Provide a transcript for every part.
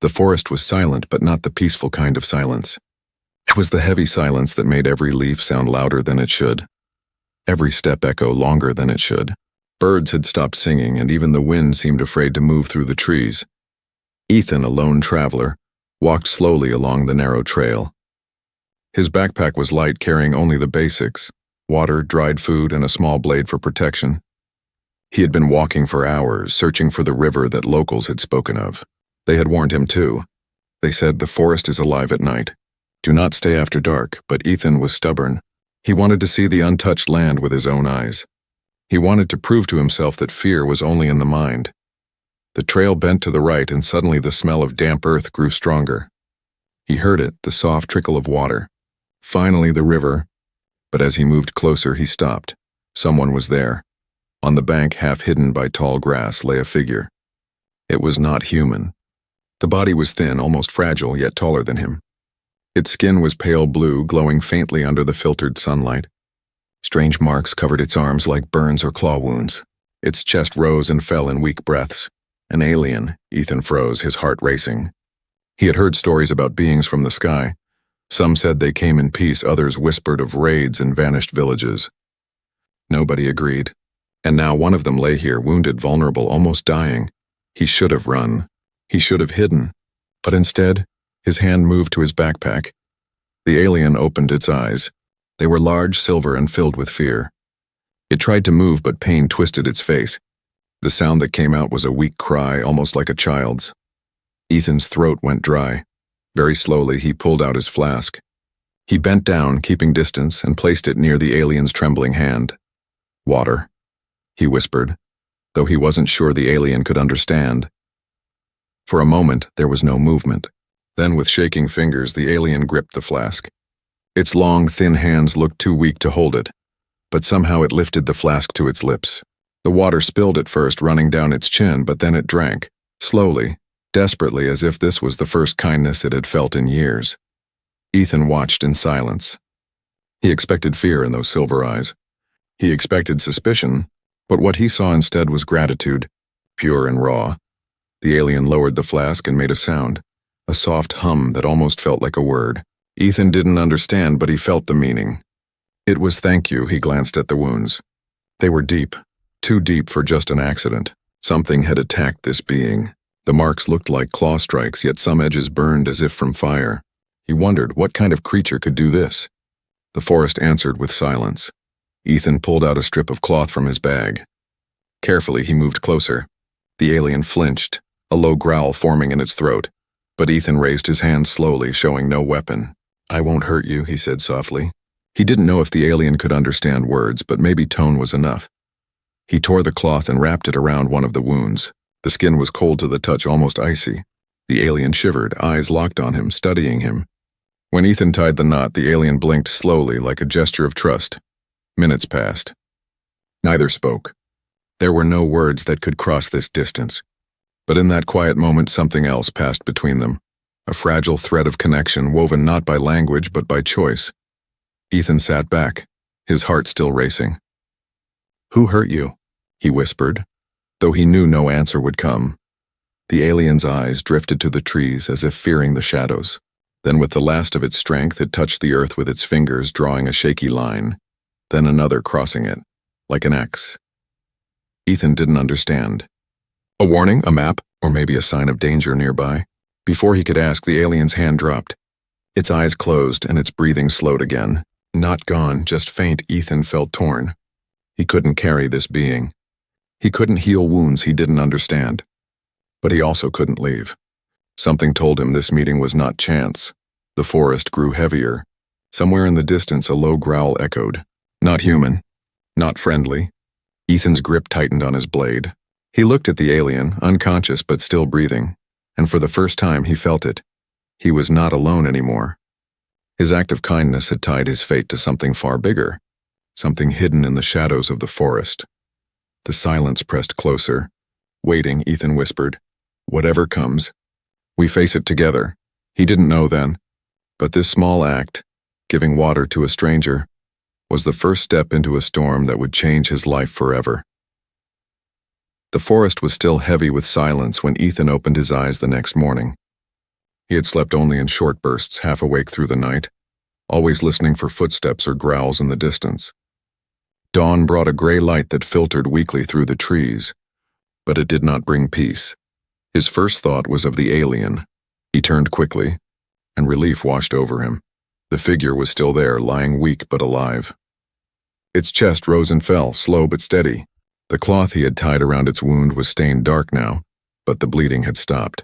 The forest was silent, but not the peaceful kind of silence. It was the heavy silence that made every leaf sound louder than it should. Every step echo longer than it should. Birds had stopped singing, and even the wind seemed afraid to move through the trees. Ethan, a lone traveler, walked slowly along the narrow trail. His backpack was light, carrying only the basics: water, dried food, and a small blade for protection. He had been walking for hours, searching for the river that locals had spoken of. They had warned him too. They said the forest is alive at night. Do not stay after dark, but Ethan was stubborn. He wanted to see the untouched land with his own eyes. He wanted to prove to himself that fear was only in the mind. The trail bent to the right, and suddenly the smell of damp earth grew stronger. He heard it, the soft trickle of water. Finally the river. But as he moved closer, he stopped. Someone was there. On the bank, half hidden by tall grass, lay a figure. It was not human. The body was thin, almost fragile, yet taller than him. Its skin was pale blue, glowing faintly under the filtered sunlight. Strange marks covered its arms like burns or claw wounds. Its chest rose and fell in weak breaths. An alien. Ethan froze, his heart racing. He had heard stories about beings from the sky. Some said they came in peace, others whispered of raids and vanished villages. Nobody agreed. And now one of them lay here, wounded, vulnerable, almost dying. He should have run. He should have hidden. But instead, his hand moved to his backpack. The alien opened its eyes. They were large, silver, and filled with fear. It tried to move, but pain twisted its face. The sound that came out was a weak cry, almost like a child's. Ethan's throat went dry. Very slowly, he pulled out his flask. He bent down, keeping distance, and placed it near the alien's trembling hand. "Water," he whispered, though he wasn't sure the alien could understand. For a moment, there was no movement. Then, with shaking fingers, the alien gripped the flask. Its long, thin hands looked too weak to hold it, but somehow it lifted the flask to its lips. The water spilled at first, running down its chin, but then it drank, slowly, desperately, as if this was the first kindness it had felt in years. Ethan watched in silence. He expected fear in those silver eyes. He expected suspicion, but what he saw instead was gratitude, pure and raw. The alien lowered the flask and made a sound, a soft hum that almost felt like a word. Ethan didn't understand, but he felt the meaning. It was thank you. He glanced at the wounds. They were deep, too deep for just an accident. Something had attacked this being. The marks looked like claw strikes, yet some edges burned as if from fire. He wondered what kind of creature could do this. The forest answered with silence. Ethan pulled out a strip of cloth from his bag. Carefully, he moved closer. The alien flinched, a low growl forming in its throat, but Ethan raised his hand slowly, showing no weapon. "I won't hurt you," he said softly. He didn't know if the alien could understand words, but maybe tone was enough. He tore the cloth and wrapped it around one of the wounds. The skin was cold to the touch, almost icy. The alien shivered, eyes locked on him, studying him. When Ethan tied the knot, the alien blinked slowly, like a gesture of trust. Minutes passed. Neither spoke. There were no words that could cross this distance. But in that quiet moment, something else passed between them. A fragile thread of connection, woven not by language but by choice. Ethan sat back, his heart still racing. "Who hurt you?" he whispered, though he knew no answer would come. The alien's eyes drifted to the trees as if fearing the shadows. Then with the last of its strength, it touched the earth with its fingers, drawing a shaky line, then another crossing it, like an X. Ethan didn't understand. A warning, a map, or maybe a sign of danger nearby? Before he could ask, the alien's hand dropped. Its eyes closed and its breathing slowed again. Not gone, just faint. Ethan felt torn. He couldn't carry this being. He couldn't heal wounds he didn't understand. But he also couldn't leave. Something told him this meeting was not chance. The forest grew heavier. Somewhere in the distance, a low growl echoed. Not human. Not friendly. Ethan's grip tightened on his blade. He looked at the alien, unconscious but still breathing, and for the first time he felt it. He was not alone anymore. His act of kindness had tied his fate to something far bigger, something hidden in the shadows of the forest. The silence pressed closer. Waiting, Ethan whispered, "Whatever comes, we face it together." He didn't know then, but this small act, giving water to a stranger, was the first step into a storm that would change his life forever. The forest was still heavy with silence when Ethan opened his eyes the next morning. He had slept only in short bursts, half awake through the night, always listening for footsteps or growls in the distance. Dawn brought a gray light that filtered weakly through the trees, but it did not bring peace. His first thought was of the alien. He turned quickly, and relief washed over him. The figure was still there, lying weak but alive. Its chest rose and fell, slow but steady. The cloth he had tied around its wound was stained dark now, but the bleeding had stopped.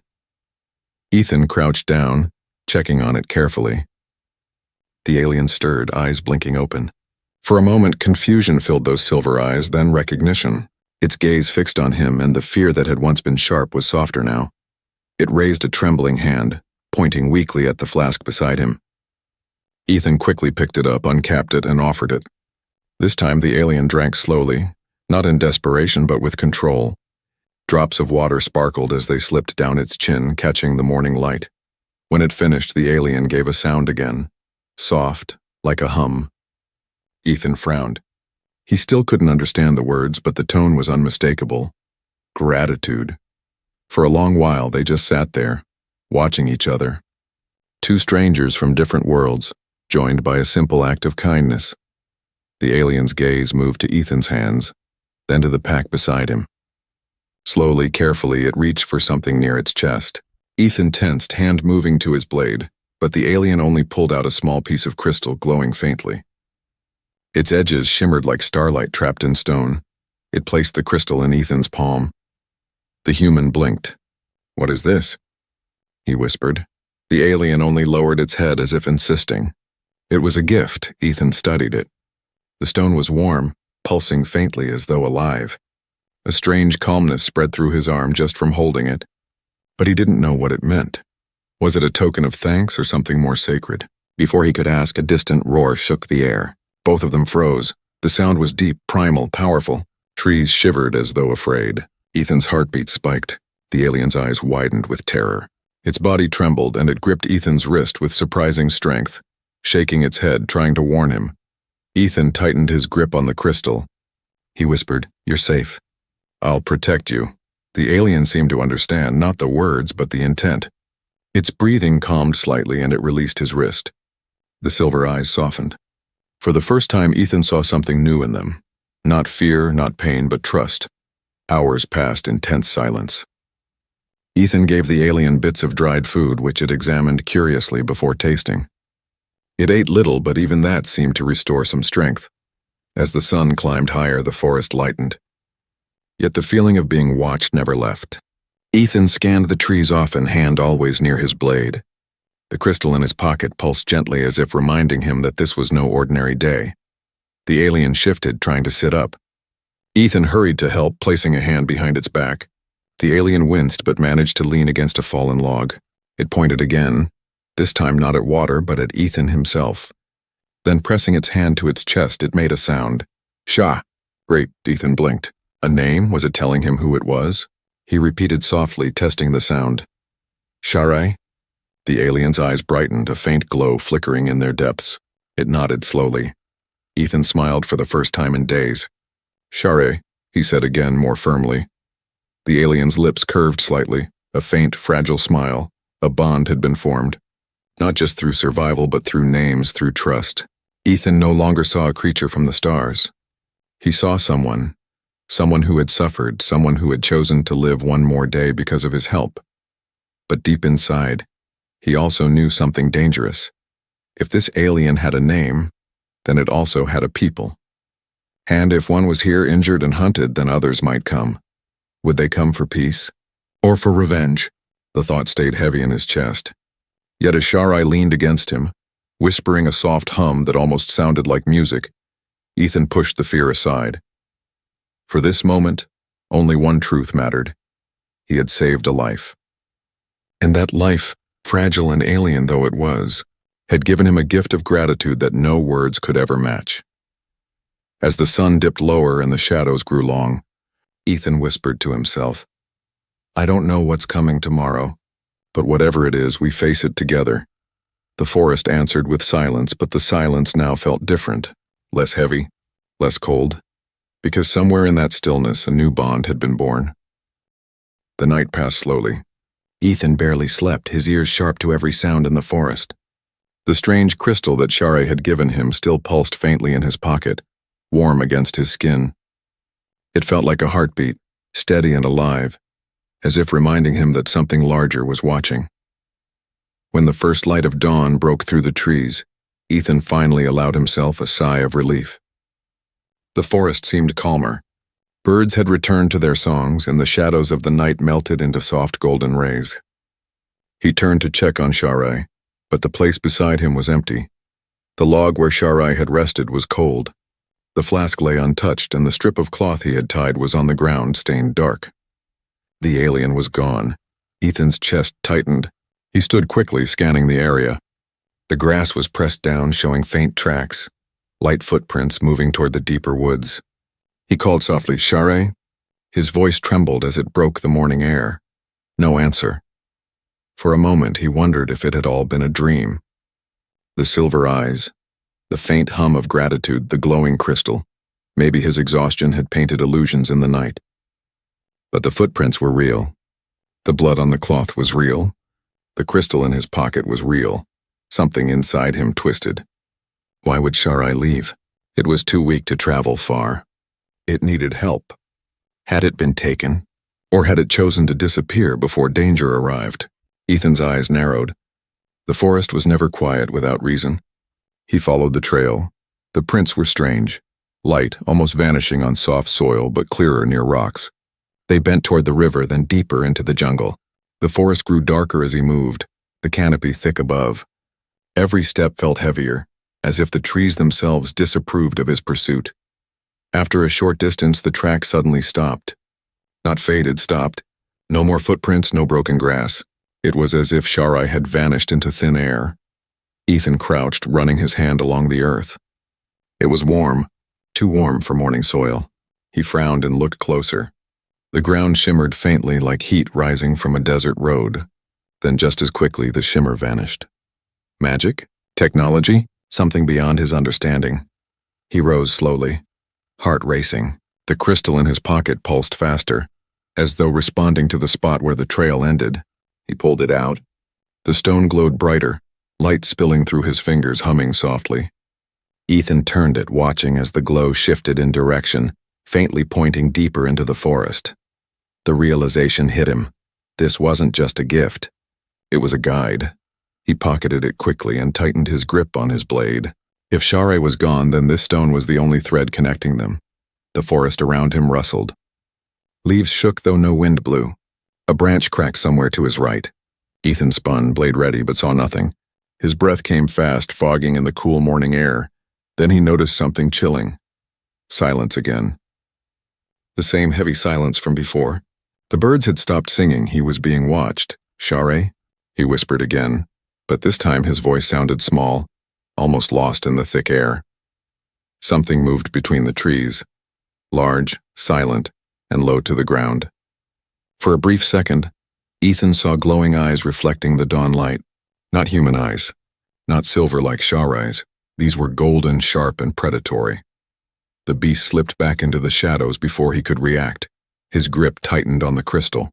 Ethan crouched down, checking on it carefully. The alien stirred, eyes blinking open. For a moment, confusion filled those silver eyes, then recognition. Its gaze fixed on him, and the fear that had once been sharp was softer now. It raised a trembling hand, pointing weakly at the flask beside him. Ethan quickly picked it up, uncapped it, and offered it. This time the alien drank slowly, not in desperation but with control. Drops of water sparkled as they slipped down its chin, catching the morning light. When it finished, the alien gave a sound again, soft, like a hum. Ethan frowned. He still couldn't understand the words, but the tone was unmistakable. Gratitude. For a long while they just sat there, watching each other. Two strangers from different worlds, joined by a simple act of kindness. The alien's gaze moved to Ethan's hands, then to the pack beside him. Slowly, carefully, it reached for something near its chest. Ethan tensed, hand moving to his blade, but the alien only pulled out a small piece of crystal glowing faintly. Its edges shimmered like starlight trapped in stone. It placed the crystal in Ethan's palm. The human blinked. "What is this?" he whispered. The alien only lowered its head as if insisting. It was a gift. Ethan studied it. The stone was warm, pulsing faintly as though alive. A strange calmness spread through his arm just from holding it, but he didn't know what it meant. Was it a token of thanks or something more sacred? Before he could ask, a distant roar shook the air. Both of them froze. The sound was deep, primal, powerful. Trees shivered as though afraid. Ethan's heartbeat spiked. The alien's eyes widened with terror. Its body trembled, and it gripped Ethan's wrist with surprising strength, shaking its head, trying to warn him. Ethan tightened his grip on the crystal. He whispered, "You're safe. I'll protect you." The alien seemed to understand, not the words, but the intent. Its breathing calmed slightly, and it released his wrist. The silver eyes softened. For the first time, Ethan saw something new in them. Not fear, not pain, but trust. Hours passed in tense silence. Ethan gave the alien bits of dried food, which it examined curiously before tasting. It ate little, but even that seemed to restore some strength. As the sun climbed higher, the forest lightened. Yet the feeling of being watched never left. Ethan scanned the trees often, hand always near his blade. The crystal in his pocket pulsed gently as if reminding him that this was no ordinary day. The alien shifted, trying to sit up. Ethan hurried to help, placing a hand behind its back. The alien winced but managed to lean against a fallen log. It pointed again, this time not at water but at Ethan himself. Then pressing its hand to its chest, it made a sound. "Sha." Great, Ethan blinked. A name? Was it telling him who it was? He repeated softly, testing the sound. "Sharai?" The alien's eyes brightened, a faint glow flickering in their depths. It nodded slowly. Ethan smiled for the first time in days. "Share," he said again, more firmly. The alien's lips curved slightly, a faint, fragile smile. A bond had been formed. Not just through survival, but through names, through trust. Ethan no longer saw a creature from the stars. He saw someone who had suffered, someone who had chosen to live one more day because of his help. But deep inside, he also knew something dangerous. If this alien had a name, then it also had a people. And if one was here injured and hunted, then others might come. Would they come for peace? Or for revenge? The thought stayed heavy in his chest. Yet as Sharai leaned against him, whispering a soft hum that almost sounded like music, Ethan pushed the fear aside. For this moment, only one truth mattered. He had saved a life. And that life, fragile and alien though it was, had given him a gift of gratitude that no words could ever match. As the sun dipped lower and the shadows grew long, Ethan whispered to himself, "I don't know what's coming tomorrow, but whatever it is, we face it together." The forest answered with silence, but the silence now felt different, less heavy, less cold, because somewhere in that stillness a new bond had been born. The night passed slowly. Ethan barely slept, his ears sharp to every sound in the forest. The strange crystal that Share had given him still pulsed faintly in his pocket, warm against his skin. It felt like a heartbeat, steady and alive, as if reminding him that something larger was watching. When the first light of dawn broke through the trees, Ethan finally allowed himself a sigh of relief. The forest seemed calmer. Birds had returned to their songs, and the shadows of the night melted into soft golden rays. He turned to check on Share, but the place beside him was empty. The log where Share had rested was cold. The flask lay untouched, and the strip of cloth he had tied was on the ground, stained dark. The alien was gone. Ethan's chest tightened. He stood quickly, scanning the area. The grass was pressed down, showing faint tracks, light footprints moving toward the deeper woods. He called softly, "Share?" His voice trembled as it broke the morning air. No answer. For a moment he wondered if it had all been a dream. The silver eyes, the faint hum of gratitude, the glowing crystal. Maybe his exhaustion had painted illusions in the night. But the footprints were real. The blood on the cloth was real. The crystal in his pocket was real. Something inside him twisted. Why would Share leave? It was too weak to travel far. It needed help. Had it been taken? Or had it chosen to disappear before danger arrived? Ethan's eyes narrowed. The forest was never quiet without reason. He followed the trail. The prints were strange, light, almost vanishing on soft soil, but clearer near rocks. They bent toward the river, then deeper into the jungle. The forest grew darker as he moved, the canopy thick above. Every step felt heavier, as if the trees themselves disapproved of his pursuit. After a short distance, the track suddenly stopped. Not faded, stopped. No more footprints, no broken grass. It was as if Share had vanished into thin air. Ethan crouched, running his hand along the earth. It was warm, too warm for morning soil. He frowned and looked closer. The ground shimmered faintly like heat rising from a desert road. Then just as quickly, the shimmer vanished. Magic? Technology? Something beyond his understanding. He rose slowly, heart racing. The crystal in his pocket pulsed faster, as though responding to the spot where the trail ended. He pulled it out. The stone glowed brighter, light spilling through his fingers, humming softly. Ethan turned it, watching as the glow shifted in direction, faintly pointing deeper into the forest. The realization hit him. This wasn't just a gift. It was a guide. He pocketed it quickly and tightened his grip on his blade. If Share was gone, then this stone was the only thread connecting them. The forest around him rustled. Leaves shook though no wind blew. A branch cracked somewhere to his right. Ethan spun, blade ready, but saw nothing. His breath came fast, fogging in the cool morning air. Then he noticed something chilling. Silence again. The same heavy silence from before. The birds had stopped singing. He was being watched. "Share?" He whispered again, but this time his voice sounded small, almost lost in the thick air. Something moved between the trees, large, silent, and low to the ground. For a brief second, Ethan saw glowing eyes reflecting the dawn light. Not human eyes, not silver like Share's. These were golden, sharp, and predatory. The beast slipped back into the shadows before he could react. His grip tightened on the crystal.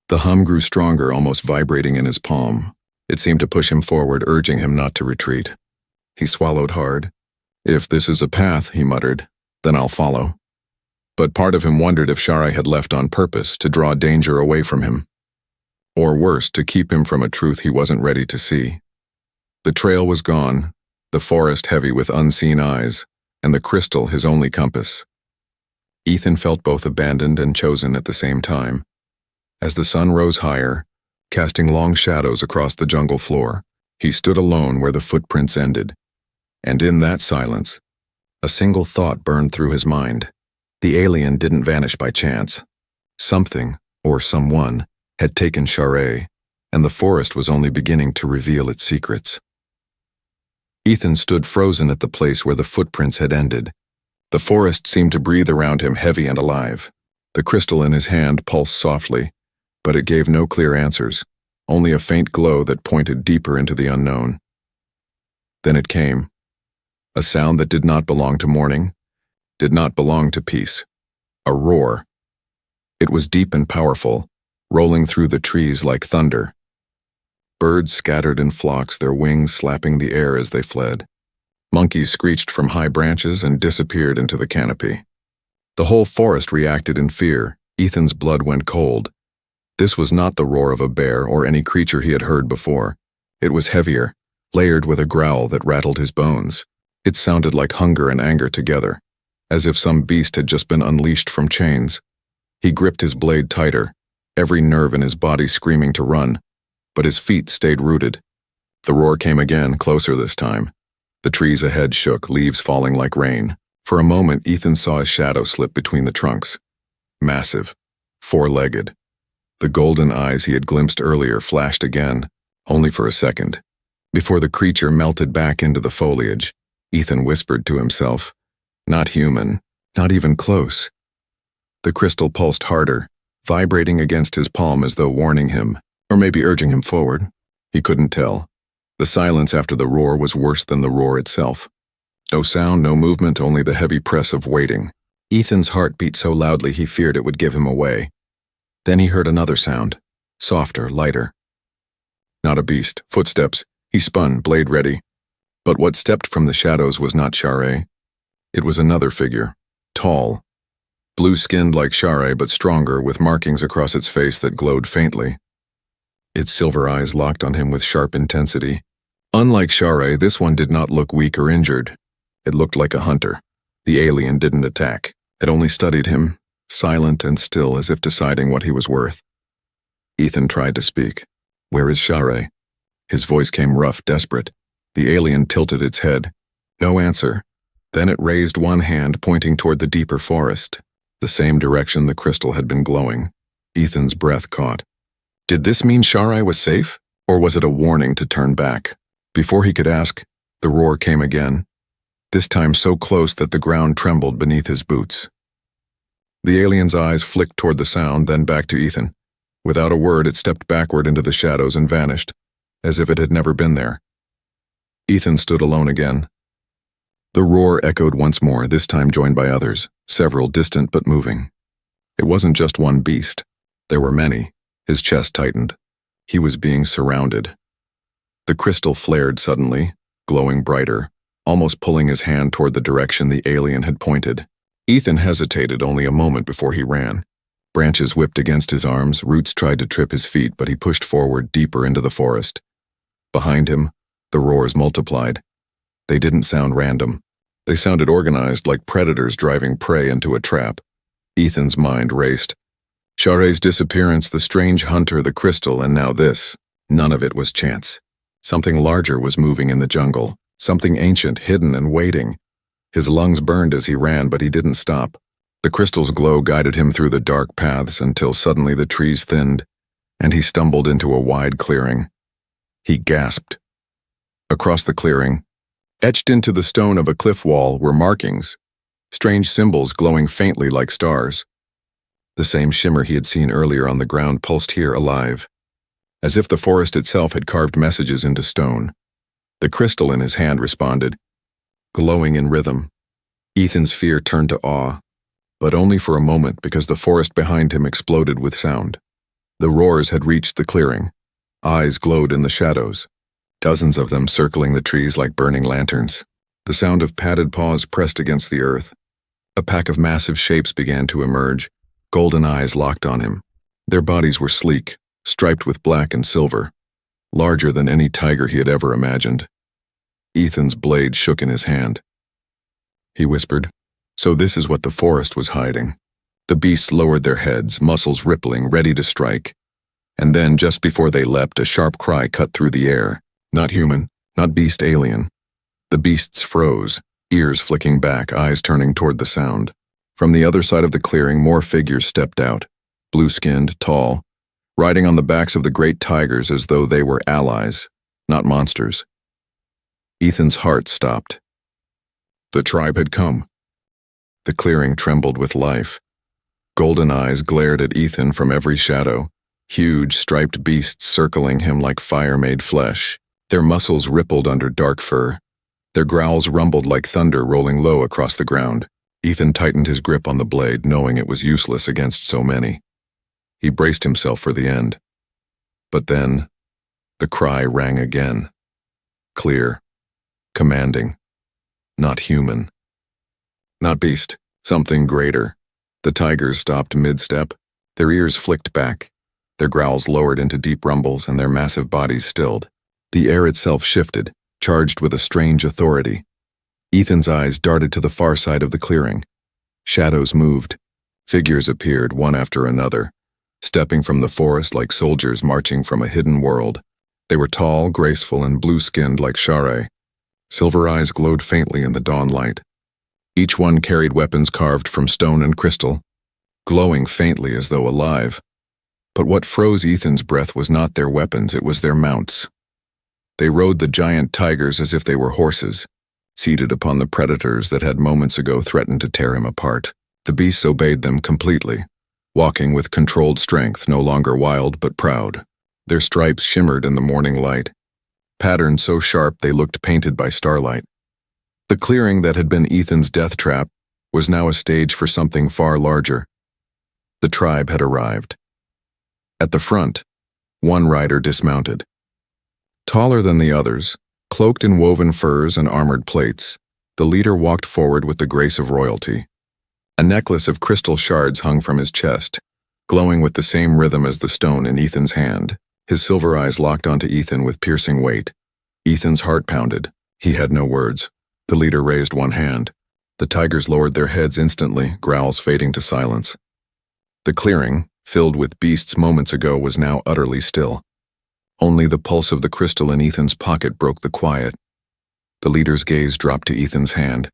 The hum grew stronger, almost vibrating in his palm. It seemed to push him forward, urging him not to retreat. He swallowed hard. "If this is a path," he muttered, "then I'll follow." But part of him wondered if Share had left on purpose to draw danger away from him. Or worse, to keep him from a truth he wasn't ready to see. The trail was gone, the forest heavy with unseen eyes, and the crystal his only compass. Ethan felt both abandoned and chosen at the same time. As the sun rose higher, casting long shadows across the jungle floor, he stood alone where the footprints ended. And in that silence, a single thought burned through his mind. The alien didn't vanish by chance. Something, or someone, had taken Share, and the forest was only beginning to reveal its secrets. Ethan stood frozen at the place where the footprints had ended. The forest seemed to breathe around him, heavy and alive. The crystal in his hand pulsed softly, but it gave no clear answers, only a faint glow that pointed deeper into the unknown. Then it came. A sound that did not belong to morning, did not belong to peace. A roar. It was deep and powerful, rolling through the trees like thunder. Birds scattered in flocks, their wings slapping the air as they fled. Monkeys screeched from high branches and disappeared into the canopy. The whole forest reacted in fear. Ethan's blood went cold. This was not the roar of a bear or any creature he had heard before. It was heavier, layered with a growl that rattled his bones. It sounded like hunger and anger together, as if some beast had just been unleashed from chains. He gripped his blade tighter, every nerve in his body screaming to run, but his feet stayed rooted. The roar came again, closer this time. The trees ahead shook, leaves falling like rain. For a moment, Ethan saw a shadow slip between the trunks. Massive, four-legged. The golden eyes he had glimpsed earlier flashed again, only for a second. Before the creature melted back into the foliage, Ethan whispered to himself, "Not human, not even close." The crystal pulsed harder, vibrating against his palm as though warning him, or maybe urging him forward. He couldn't tell. The silence after the roar was worse than the roar itself. No sound, no movement, only the heavy press of waiting. Ethan's heart beat so loudly he feared it would give him away. Then he heard another sound, softer, lighter. Not a beast, footsteps. He spun, blade ready. But what stepped from the shadows was not Share. It was another figure, tall, blue-skinned like Share but stronger, with markings across its face that glowed faintly. Its silver eyes locked on him with sharp intensity. Unlike Share, this one did not look weak or injured. It looked like a hunter. The alien didn't attack. It only studied him, silent and still as if deciding what he was worth. Ethan tried to speak. "Where is Share?" His voice came rough, desperate. The alien tilted its head. No answer. Then it raised one hand, pointing toward the deeper forest, the same direction the crystal had been glowing. Ethan's breath caught. Did this mean Share was safe, or was it a warning to turn back? Before he could ask, the roar came again, this time so close that the ground trembled beneath his boots. The alien's eyes flicked toward the sound, then back to Ethan. Without a word, it stepped backward into the shadows and vanished, as if it had never been there. Ethan stood alone again. The roar echoed once more, this time joined by others, several distant but moving. It wasn't just one beast. There were many. His chest tightened. He was being surrounded. The crystal flared suddenly, glowing brighter, almost pulling his hand toward the direction the alien had pointed. Ethan hesitated only a moment before he ran. Branches whipped against his arms, roots tried to trip his feet, but he pushed forward deeper into the forest. Behind him, the roars multiplied. They didn't sound random. They sounded organized, like predators driving prey into a trap. Ethan's mind raced. Share's disappearance, the strange hunter, the crystal, and now this. None of it was chance. Something larger was moving in the jungle, something ancient, hidden, and waiting. His lungs burned as he ran, but he didn't stop. The crystal's glow guided him through the dark paths until suddenly the trees thinned, and he stumbled into a wide clearing. He gasped. Across the clearing, etched into the stone of a cliff wall, were markings, strange symbols glowing faintly like stars. The same shimmer he had seen earlier on the ground pulsed here alive, as if the forest itself had carved messages into stone. The crystal in his hand responded, glowing in rhythm. Ethan's fear turned to awe, but only for a moment because the forest behind him exploded with sound. The roars had reached the clearing. Eyes glowed in the shadows, dozens of them circling the trees like burning lanterns. The sound of padded paws pressed against the earth. A pack of massive shapes began to emerge, golden eyes locked on him. Their bodies were sleek, striped with black and silver, larger than any tiger he had ever imagined. Ethan's blade shook in his hand. He whispered, "So this is what the forest was hiding." The beasts lowered their heads, muscles rippling, ready to strike. And then, just before they leapt, a sharp cry cut through the air. Not human, not beast, alien. The beasts froze, ears flicking back, eyes turning toward the sound. From the other side of the clearing, more figures stepped out, blue-skinned, tall, riding on the backs of the great tigers as though they were allies, not monsters. Ethan's heart stopped. The tribe had come. The clearing trembled with life. Golden eyes glared at Ethan from every shadow, huge striped beasts circling him like fire-made flesh. Their muscles rippled under dark fur. Their growls rumbled like thunder rolling low across the ground. Ethan tightened his grip on the blade, knowing it was useless against so many. He braced himself for the end. But then, the cry rang again. Clear. Commanding. Not human. Not beast. Something greater. The tigers stopped mid-step. Their ears flicked back. Their growls lowered into deep rumbles and their massive bodies stilled. The air itself shifted, charged with a strange authority. Ethan's eyes darted to the far side of the clearing. Shadows moved. Figures appeared, one after another, stepping from the forest like soldiers marching from a hidden world. They were tall, graceful, and blue-skinned like Share. Silver eyes glowed faintly in the dawn light. Each one carried weapons carved from stone and crystal, glowing faintly as though alive. But what froze Ethan's breath was not their weapons, it was their mounts. They rode the giant tigers as if they were horses, seated upon the predators that had moments ago threatened to tear him apart. The beasts obeyed them completely, walking with controlled strength, no longer wild but proud. Their stripes shimmered in the morning light, patterns so sharp they looked painted by starlight. The clearing that had been Ethan's death trap was now a stage for something far larger. The tribe had arrived. At the front, one rider dismounted. Taller than the others, cloaked in woven furs and armored plates, the leader walked forward with the grace of royalty. A necklace of crystal shards hung from his chest, glowing with the same rhythm as the stone in Ethan's hand. His silver eyes locked onto Ethan with piercing weight. Ethan's heart pounded. He had no words. The leader raised one hand. The tigers lowered their heads instantly, growls fading to silence. The clearing, filled with beasts moments ago, was now utterly still. Only the pulse of the crystal in Ethan's pocket broke the quiet. The leader's gaze dropped to Ethan's hand.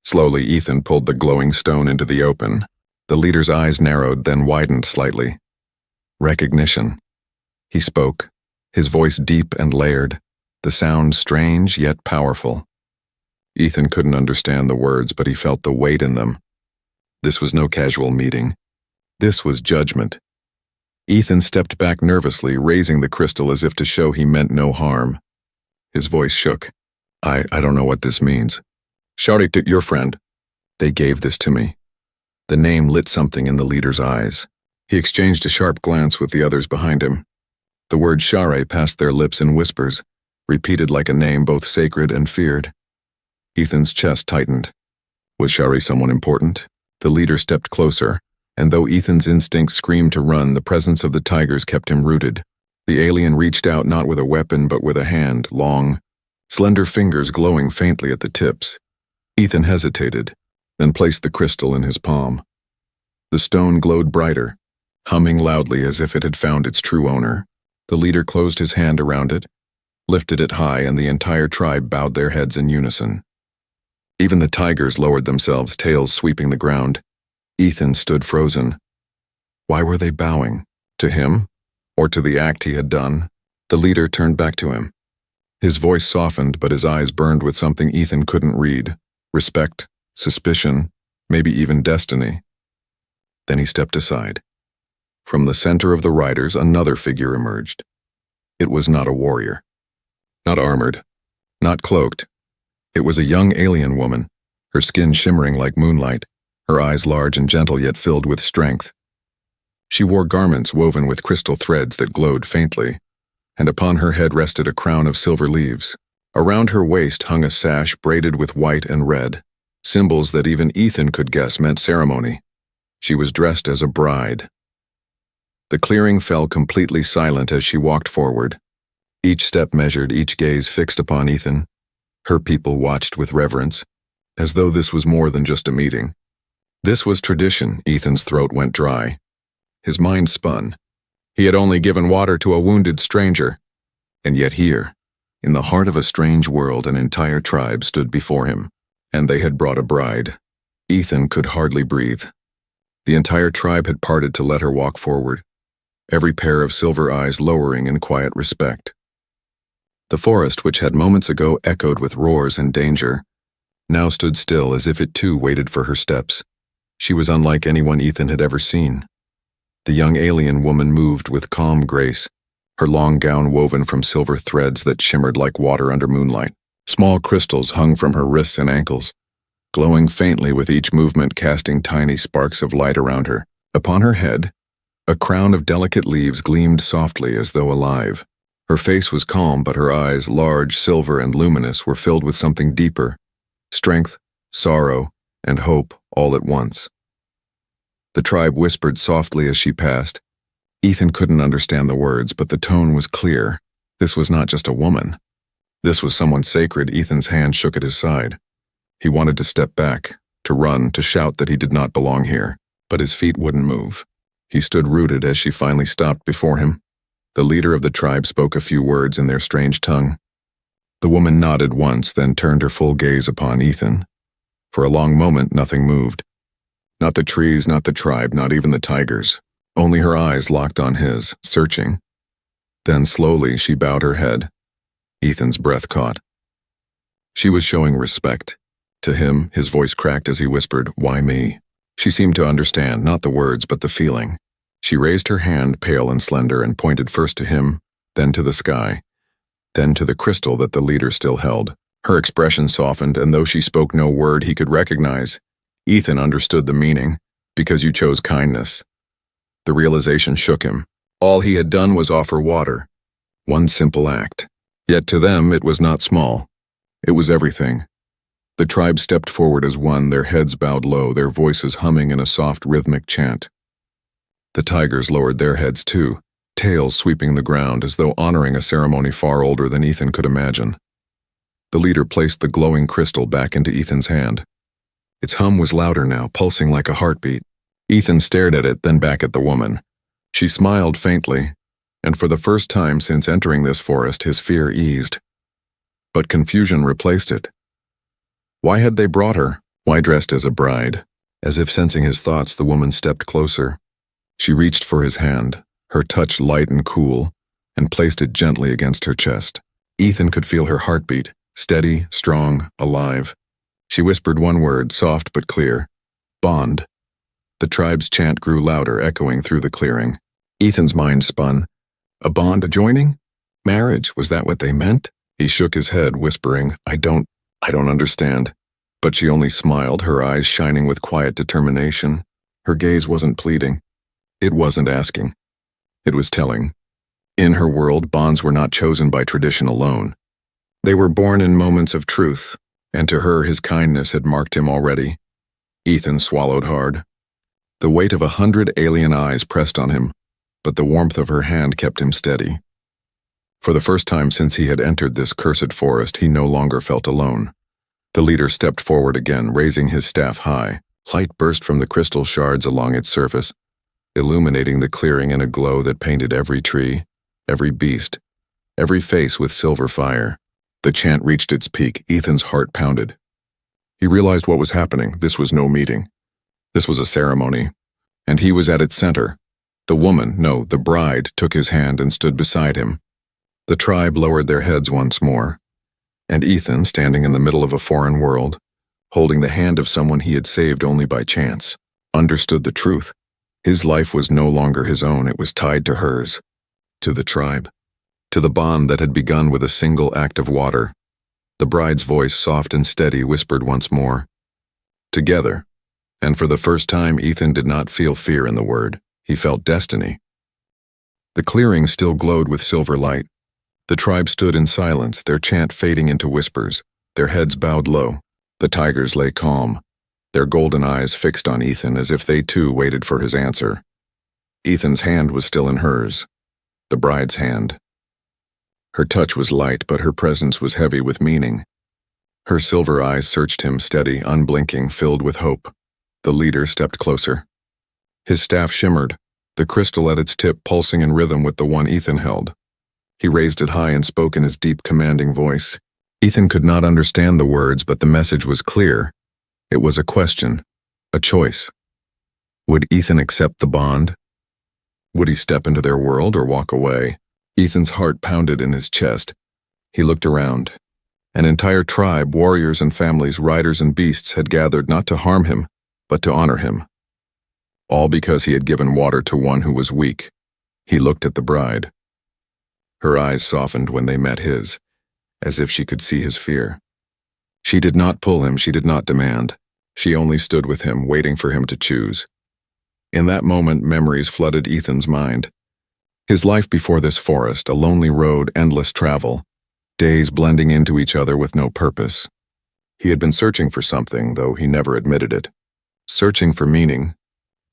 Slowly, Ethan pulled the glowing stone into the open. The leader's eyes narrowed, then widened slightly. Recognition. He spoke, his voice deep and layered, the sound strange yet powerful. Ethan couldn't understand the words, but he felt the weight in them. This was no casual meeting. This was judgment. Ethan stepped back nervously, raising the crystal as if to show he meant no harm. His voice shook. I don't know what this means. Share, your friend. They gave this to me. The name lit something in the leader's eyes. He exchanged a sharp glance with the others behind him. The word Share passed their lips in whispers, repeated like a name both sacred and feared. Ethan's chest tightened. Was Share someone important? The leader stepped closer, and though Ethan's instincts screamed to run, the presence of the tigers kept him rooted. The alien reached out not with a weapon but with a hand, long, slender fingers glowing faintly at the tips. Ethan hesitated, then placed the crystal in his palm. The stone glowed brighter, humming loudly as if it had found its true owner. The leader closed his hand around it, lifted it high, and the entire tribe bowed their heads in unison. Even the tigers lowered themselves, tails sweeping the ground. Ethan stood frozen. Why were they bowing? To him? Or to the act he had done? The leader turned back to him. His voice softened, but his eyes burned with something Ethan couldn't read. Respect, suspicion, maybe even destiny. Then he stepped aside. From the center of the riders, another figure emerged. It was not a warrior. Not armored. Not cloaked. It was a young alien woman, her skin shimmering like moonlight, her eyes large and gentle yet filled with strength. She wore garments woven with crystal threads that glowed faintly, and upon her head rested a crown of silver leaves. Around her waist hung a sash braided with white and red, symbols that even Ethan could guess meant ceremony. She was dressed as a bride. The clearing fell completely silent as she walked forward. Each step measured, each gaze fixed upon Ethan. Her people watched with reverence, as though this was more than just a meeting. This was tradition. Ethan's throat went dry. His mind spun. He had only given water to a wounded stranger, and yet here, in the heart of a strange world, an entire tribe stood before him, and they had brought a bride. Ethan could hardly breathe. The entire tribe had parted to let her walk forward, every pair of silver eyes lowering in quiet respect. The forest, which had moments ago echoed with roars and danger, now stood still as if it too waited for her steps. She was unlike anyone Ethan had ever seen. The young alien woman moved with calm grace, her long gown woven from silver threads that shimmered like water under moonlight. Small crystals hung from her wrists and ankles, glowing faintly with each movement, casting tiny sparks of light around her. Upon her head, A crown of delicate leaves gleamed softly as though alive. Her face was calm, but her eyes, large, silver, and luminous, were filled with something deeper: strength, sorrow, and hope all at once. The tribe whispered softly as she passed. Ethan couldn't understand the words, but the tone was clear. This was not just a woman. This was someone sacred. Ethan's hand shook at his side. He wanted to step back, to run, to shout that he did not belong here, but his feet wouldn't move. He stood rooted as she finally stopped before him. The leader of the tribe spoke a few words in their strange tongue. The woman nodded once, then turned her full gaze upon Ethan. For a long moment, nothing moved. Not the trees, not the tribe, not even the tigers. Only her eyes locked on his, searching. Then slowly she bowed her head. Ethan's breath caught. She was showing respect. To him, his voice cracked as he whispered, "Why me?" She seemed to understand, not the words, but the feeling. She raised her hand, pale and slender, and pointed first to him, then to the sky, then to the crystal that the leader still held. Her expression softened, and though she spoke no word he could recognize, Ethan understood the meaning. Because you chose kindness. The realization shook him. All he had done was offer water. One simple act. Yet to them it was not small. It was everything. The tribe stepped forward as one, their heads bowed low, their voices humming in a soft rhythmic chant. The tigers lowered their heads too, tails sweeping the ground as though honoring a ceremony far older than Ethan could imagine. The leader placed the glowing crystal back into Ethan's hand. Its hum was louder now, pulsing like a heartbeat. Ethan stared at it, then back at the woman. She smiled faintly, and for the first time since entering this forest, his fear eased. But confusion replaced it. Why had they brought her? Why dressed as a bride? As if sensing his thoughts, the woman stepped closer. She reached for his hand, her touch light and cool, and placed it gently against her chest. Ethan could feel her heartbeat, steady, strong, alive. She whispered one word, soft but clear: "Bond." The tribe's chant grew louder, echoing through the clearing. Ethan's mind spun. A bond, a joining? Marriage, was that what they meant? He shook his head, whispering, I don't understand. But she only smiled, her eyes shining with quiet determination. Her gaze wasn't pleading. It wasn't asking. It was telling. In her world, bonds were not chosen by tradition alone. They were born in moments of truth, and to her his kindness had marked him already. Ethan swallowed hard. The weight of 100 alien eyes pressed on him, but the warmth of her hand kept him steady. For the first time since he had entered this cursed forest, he no longer felt alone. The leader stepped forward again, raising his staff high. Light burst from the crystal shards along its surface, illuminating the clearing in a glow that painted every tree, every beast, every face with silver fire. The chant reached its peak. Ethan's heart pounded. He realized what was happening. This was no meeting. This was a ceremony, and he was at its center. The woman, no, the bride, took his hand and stood beside him. The tribe lowered their heads once more, and Ethan, standing in the middle of a foreign world, holding the hand of someone he had saved only by chance, understood the truth. His life was no longer his own, it was tied to hers, to the tribe, to the bond that had begun with a single act of water. The bride's voice, soft and steady, whispered once more, "Together." And for the first time, Ethan did not feel fear in the word. He felt destiny. The clearing still glowed with silver light. The tribe stood in silence, their chant fading into whispers, their heads bowed low. The tigers lay calm, their golden eyes fixed on Ethan as if they too waited for his answer. Ethan's hand was still in hers, the bride's hand. Her touch was light, but her presence was heavy with meaning. Her silver eyes searched him, steady, unblinking, filled with hope. The leader stepped closer. His staff shimmered, the crystal at its tip pulsing in rhythm with the one Ethan held. He raised it high and spoke in his deep, commanding voice. Ethan could not understand the words, but the message was clear. It was a question, a choice. Would Ethan accept the bond? Would he step into their world or walk away? Ethan's heart pounded in his chest. He looked around. An entire tribe, warriors and families, riders and beasts, had gathered not to harm him, but to honor him. All because he had given water to one who was weak. He looked at the bride. Her eyes softened when they met his, as if she could see his fear. She did not pull him, she did not demand. She only stood with him, waiting for him to choose. In that moment, memories flooded Ethan's mind. His life before this forest, a lonely road, endless travel, days blending into each other with no purpose. He had been searching for something, though he never admitted it. Searching for meaning,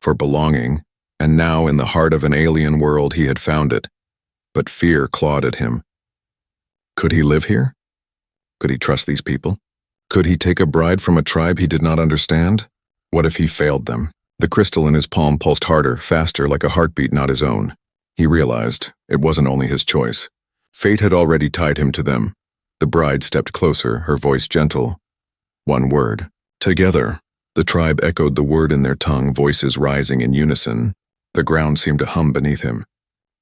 for belonging, and now in the heart of an alien world he had found it. But fear clawed at him. Could he live here? Could he trust these people? Could he take a bride from a tribe he did not understand? What if he failed them? The crystal in his palm pulsed harder, faster, like a heartbeat not his own. He realized it wasn't only his choice. Fate had already tied him to them. The bride stepped closer, her voice gentle. One word. Together. The tribe echoed the word in their tongue, voices rising in unison. The ground seemed to hum beneath him.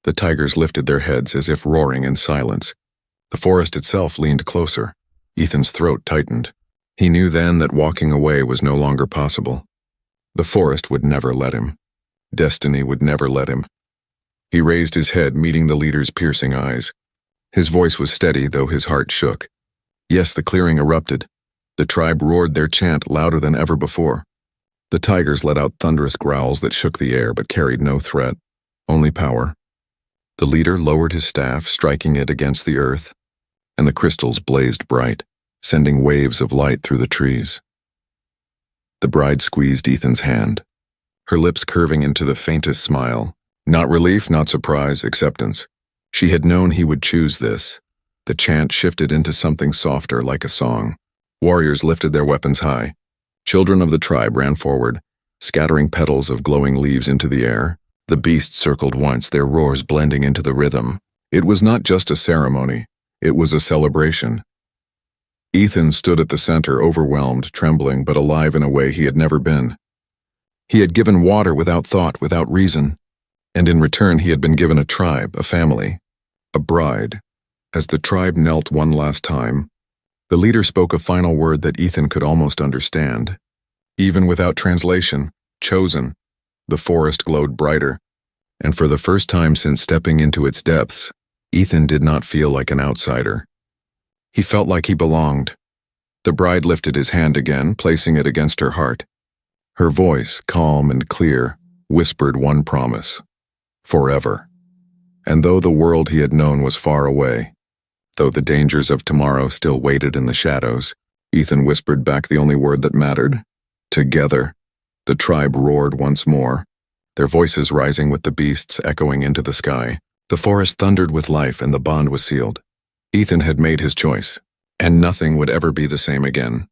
The tigers lifted their heads as if roaring in silence. The forest itself leaned closer. Ethan's throat tightened. He knew then that walking away was no longer possible. The forest would never let him. Destiny would never let him. He raised his head, meeting the leader's piercing eyes. His voice was steady, though his heart shook. Yes, the clearing erupted. The tribe roared their chant louder than ever before. The tigers let out thunderous growls that shook the air but carried no threat, only power. The leader lowered his staff, striking it against the earth, and the crystals blazed bright, sending waves of light through the trees. The bride squeezed Ethan's hand, her lips curving into the faintest smile. Not relief, not surprise, acceptance. She had known he would choose this. The chant shifted into something softer, like a song. Warriors lifted their weapons high. Children of the tribe ran forward, scattering petals of glowing leaves into the air. The beasts circled once, their roars blending into the rhythm. It was not just a ceremony. It was a celebration. Ethan stood at the center, overwhelmed, trembling, but alive in a way he had never been. He had given water without thought, without reason. And in return he had been given a tribe, a family, a bride. As the tribe knelt one last time, the leader spoke a final word that Ethan could almost understand. Even without translation, chosen. The forest glowed brighter, and for the first time since stepping into its depths, Ethan did not feel like an outsider. He felt like he belonged. The bride lifted his hand again, placing it against her heart. Her voice, calm and clear, whispered one promise. Forever. And though the world he had known was far away, though the dangers of tomorrow still waited in the shadows, Ethan whispered back the only word that mattered. Together. The tribe roared once more, their voices rising with the beasts echoing into the sky. The forest thundered with life and the bond was sealed. Ethan had made his choice, and nothing would ever be the same again.